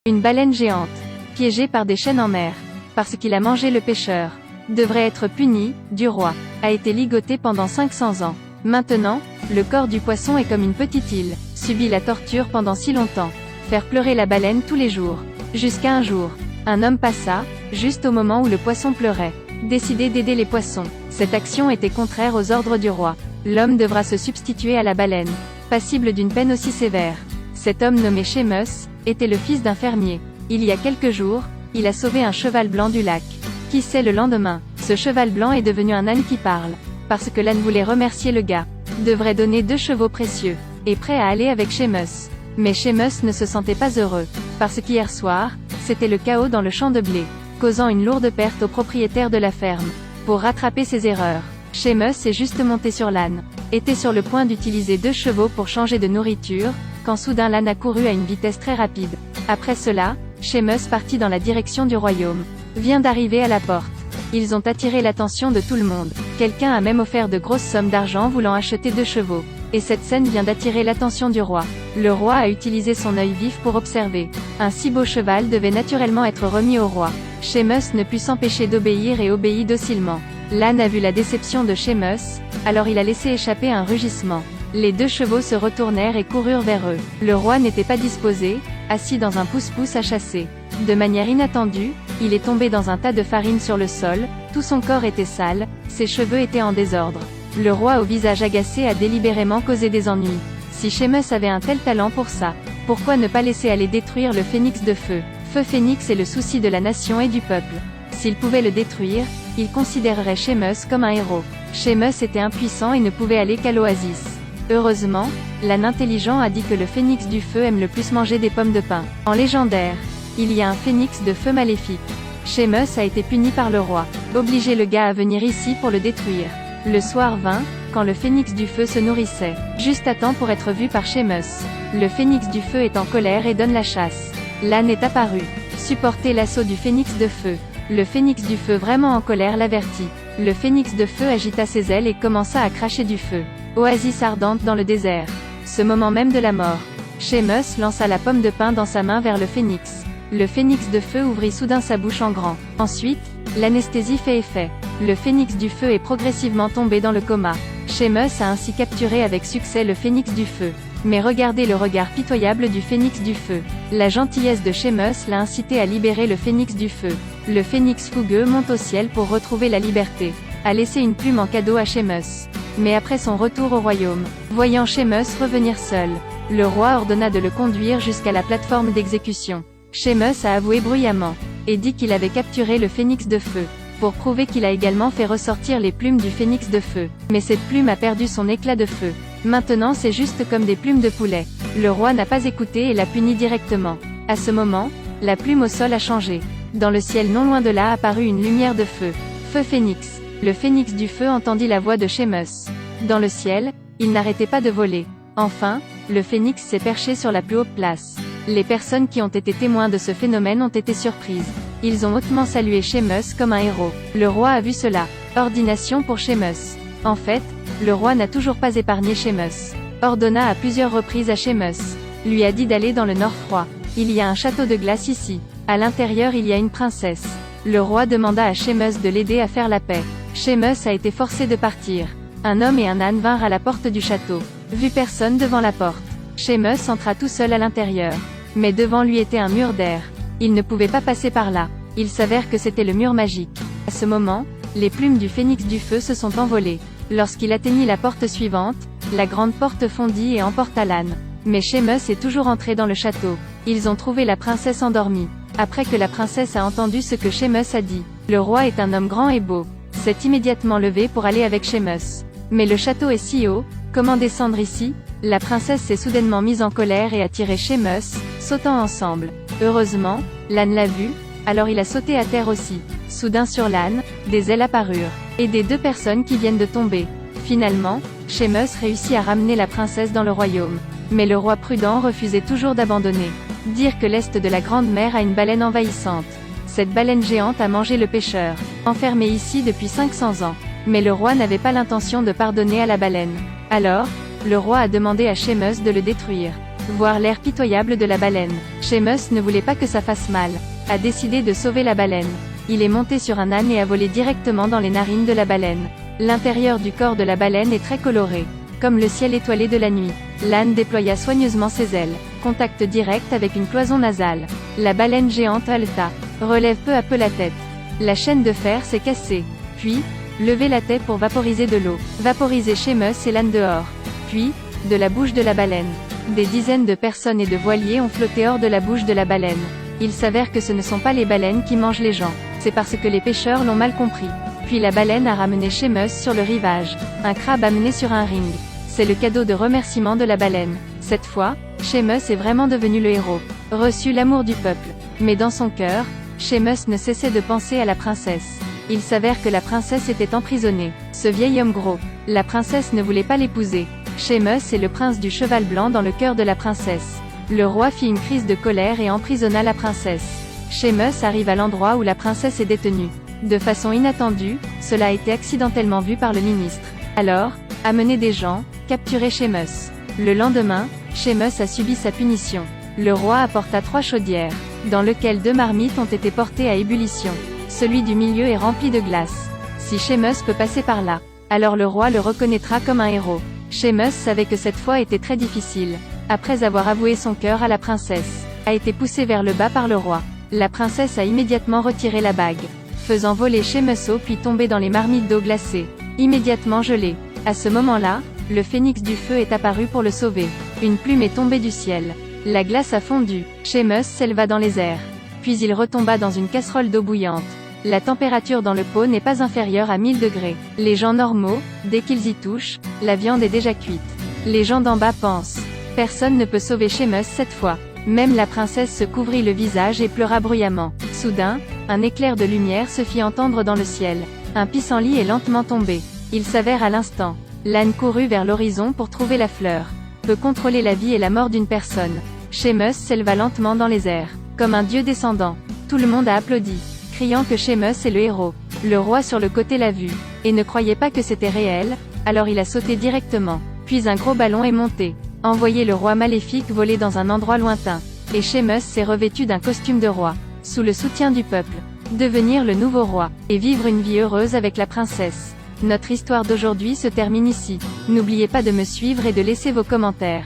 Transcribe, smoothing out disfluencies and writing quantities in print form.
Une baleine géante, piégée par des chaînes en mer, parce qu'il a mangé le pêcheur, devrait être puni, du roi, a été ligoté pendant 500 ans. Maintenant, le corps du poisson est comme une petite île, subit la torture pendant si longtemps, faire pleurer la baleine tous les jours. Jusqu'à un jour, un homme passa, juste au moment où le poisson pleurait, décidé d'aider les poissons. Cette action était contraire aux ordres du roi. L'homme devra se substituer à la baleine, passible d'une peine aussi sévère. Cet homme nommé Sémos, était le fils d'un fermier. Il y a quelques jours, il a sauvé un cheval blanc du lac. Qui sait le lendemain, ce cheval blanc est devenu un âne qui parle. Parce que l'âne voulait remercier le gars. Devrait donner 2 chevaux précieux. Et prêt à aller avec Sémos. Mais Sémos ne se sentait pas heureux. Parce qu'hier soir, c'était le chaos dans le champ de blé, causant une lourde perte au propriétaire de la ferme. Pour rattraper ses erreurs, Sémos est juste monté sur l'âne. Était sur le point d'utiliser 2 chevaux pour changer de nourriture, quand soudain l'âne a couru à une vitesse très rapide. Après cela, Sémos partit dans la direction du royaume. Vient d'arriver à la porte. Ils ont attiré l'attention de tout le monde. Quelqu'un a même offert de grosses sommes d'argent voulant acheter 2 chevaux. Et cette scène vient d'attirer l'attention du roi. Le roi a utilisé son œil vif pour observer. Un si beau cheval devait naturellement être remis au roi. Sémos ne put s'empêcher d'obéir et obéit docilement. L'âne a vu la déception de Sémos, alors il a laissé échapper un rugissement. Les 2 chevaux se retournèrent et coururent vers eux. Le roi n'était pas disposé, assis dans un pousse-pousse à chasser. De manière inattendue, il est tombé dans un tas de farine sur le sol, tout son corps était sale, ses cheveux étaient en désordre. Le roi au visage agacé a délibérément causé des ennuis. Si Sémos avait un tel talent pour ça, pourquoi ne pas laisser aller détruire le phénix de feu? Feu phénix est le souci de la nation et du peuple. S'il pouvait le détruire, il considérerait Sémos comme un héros. Sémos était impuissant et ne pouvait aller qu'à l'oasis. Heureusement, l'âne intelligent a dit que le phénix du feu aime le plus manger des pommes de pin. En légendaire, il y a un phénix de feu maléfique. Sémos a été puni par le roi. Obliger le gars à venir ici pour le détruire. Le soir vint, quand le phénix du feu se nourrissait, juste à temps pour être vu par Sémos. Le phénix du feu est en colère et donne la chasse. L'âne est apparu. Supporter l'assaut du phénix de feu. Le phénix du feu vraiment en colère l'avertit. Le phénix de feu agita ses ailes et commença à cracher du feu. Oasis ardente dans le désert. Ce moment même de la mort. Sémos lança la pomme de pin dans sa main vers le phénix. Le phénix de feu ouvrit soudain sa bouche en grand. Ensuite, l'anesthésie fait effet. Le phénix du feu est progressivement tombé dans le coma. Sémos a ainsi capturé avec succès le phénix du feu. Mais regardez le regard pitoyable du phénix du feu. La gentillesse de Sémos l'a incité à libérer le phénix du feu. Le phénix fougueux monte au ciel pour retrouver la liberté. A laissé une plume en cadeau à Sémos. Mais après son retour au royaume, voyant Sémos revenir seul, le roi ordonna de le conduire jusqu'à la plateforme d'exécution. Sémos a avoué bruyamment, et dit qu'il avait capturé le phénix de feu, pour prouver qu'il a également fait ressortir les plumes du phénix de feu. Mais cette plume a perdu son éclat de feu. Maintenant c'est juste comme des plumes de poulet. Le roi n'a pas écouté et l'a puni directement. À ce moment, la plume au sol a changé. Dans le ciel non loin de là apparut une lumière de feu. Feu phénix. Le phénix du feu entendit la voix de Sémos. Dans le ciel, il n'arrêtait pas de voler. Enfin, le phénix s'est perché sur la plus haute place. Les personnes qui ont été témoins de ce phénomène ont été surprises. Ils ont hautement salué Sémos comme un héros. Le roi a vu cela. Ordination pour Sémos. En fait, le roi n'a toujours pas épargné Sémos. Ordonna à plusieurs reprises à Sémos. Lui a dit d'aller dans le nord froid. Il y a un château de glace ici. À l'intérieur il y a une princesse. Le roi demanda à Sémos de l'aider à faire la paix. Sémos a été forcé de partir. Un homme et un âne vinrent à la porte du château. Vu personne devant la porte, Sémos entra tout seul à l'intérieur. Mais devant lui était un mur d'air. Il ne pouvait pas passer par là. Il s'avère que c'était le mur magique. À ce moment, les plumes du phénix du feu se sont envolées. Lorsqu'il atteignit la porte suivante, la grande porte fondit et emporta l'âne. Mais Sémos est toujours entré dans le château. Ils ont trouvé la princesse endormie. Après que la princesse a entendu ce que Sémos a dit, le roi est un homme grand et beau. S'est immédiatement levé pour aller avec Sémos. Mais le château est si haut, comment descendre ici? La princesse s'est soudainement mise en colère et a tiré Sémos, sautant ensemble. Heureusement, l'âne l'a vu, alors il a sauté à terre aussi. Soudain sur l'âne, des ailes apparurent, et des 2 personnes qui viennent de tomber. Finalement, Sémos réussit à ramener la princesse dans le royaume. Mais le roi prudent refusait toujours d'abandonner. Dire que l'est de la Grande Mer a une baleine envahissante. Cette baleine géante a mangé le pêcheur, enfermé ici depuis 500 ans. Mais le roi n'avait pas l'intention de pardonner à la baleine. Alors, le roi a demandé à Sémos de le détruire. voir l'air pitoyable de la baleine. Sheamus ne voulait pas que ça fasse mal. A décidé de sauver la baleine. Il est monté sur un âne et a volé directement dans les narines de la baleine. L'intérieur du corps de la baleine est très coloré, comme le ciel étoilé de la nuit. L'âne déploya soigneusement ses ailes. Contact direct avec une cloison nasale. La baleine géante haleta. Relève peu à peu la tête. La chaîne de fer s'est cassée. Puis, levez la tête pour vaporiser de l'eau. Vaporiser Sheamus et l'âne dehors. Puis, de la bouche de la baleine. Des dizaines de personnes et de voiliers ont flotté hors de la bouche de la baleine. Il s'avère que ce ne sont pas les baleines qui mangent les gens. C'est parce que les pêcheurs l'ont mal compris. Puis la baleine a ramené Sheamus sur le rivage. Un crabe amené sur un ring. C'est le cadeau de remerciement de la baleine. Cette fois, Sheamus est vraiment devenu le héros. Reçu l'amour du peuple. Mais dans son cœur, Sheamus ne cessait de penser à la princesse. Il s'avère que la princesse était emprisonnée. Ce vieil homme gros. La princesse ne voulait pas l'épouser. Sheamus est le prince du cheval blanc dans le cœur de la princesse. Le roi fit une crise de colère et emprisonna la princesse. Sheamus arrive à l'endroit où la princesse est détenue. De façon inattendue, cela a été accidentellement vu par le ministre. Alors, amener des gens, capturer Sheamus. Le lendemain, Sheamus a subi sa punition. Le roi apporta 3 chaudières, dans lesquelles 2 marmites ont été portées à ébullition. Celui du milieu est rempli de glace. Si Sheamus peut passer par là, alors le roi le reconnaîtra comme un héros. Sheamus savait que cette fois était très difficile. Après avoir avoué son cœur à la princesse, a été poussé vers le bas par le roi. La princesse a immédiatement retiré la bague, faisant voler Sheamus puis tomber dans les marmites d'eau glacée, immédiatement gelées. À ce moment-là, le phénix du feu est apparu pour le sauver. Une plume est tombée du ciel. La glace a fondu. Sheamus s'éleva dans les airs. Puis il retomba dans une casserole d'eau bouillante. La température dans le pot n'est pas inférieure à 1000 degrés. Les gens normaux, dès qu'ils y touchent, la viande est déjà cuite. Les gens d'en bas pensent. Personne ne peut sauver Sheamus cette fois. Même la princesse se couvrit le visage et pleura bruyamment. Soudain, un éclair de lumière se fit entendre dans le ciel. Un pissenlit est lentement tombé. Il s'avère à l'instant. L'âne courut vers l'horizon pour trouver la fleur. Peut contrôler la vie et la mort d'une personne. Sheamus s'éleva lentement dans les airs, comme un dieu descendant. Tout le monde a applaudi, criant que Sheamus est le héros. Le roi sur le côté l'a vu, et ne croyait pas que c'était réel, alors il a sauté directement. Puis un gros ballon est monté. Envoyé le roi maléfique voler dans un endroit lointain. Et Sheamus s'est revêtu d'un costume de roi, sous le soutien du peuple. Devenir le nouveau roi, et vivre une vie heureuse avec la princesse. Notre histoire d'aujourd'hui se termine ici. N'oubliez pas de me suivre et de laisser vos commentaires.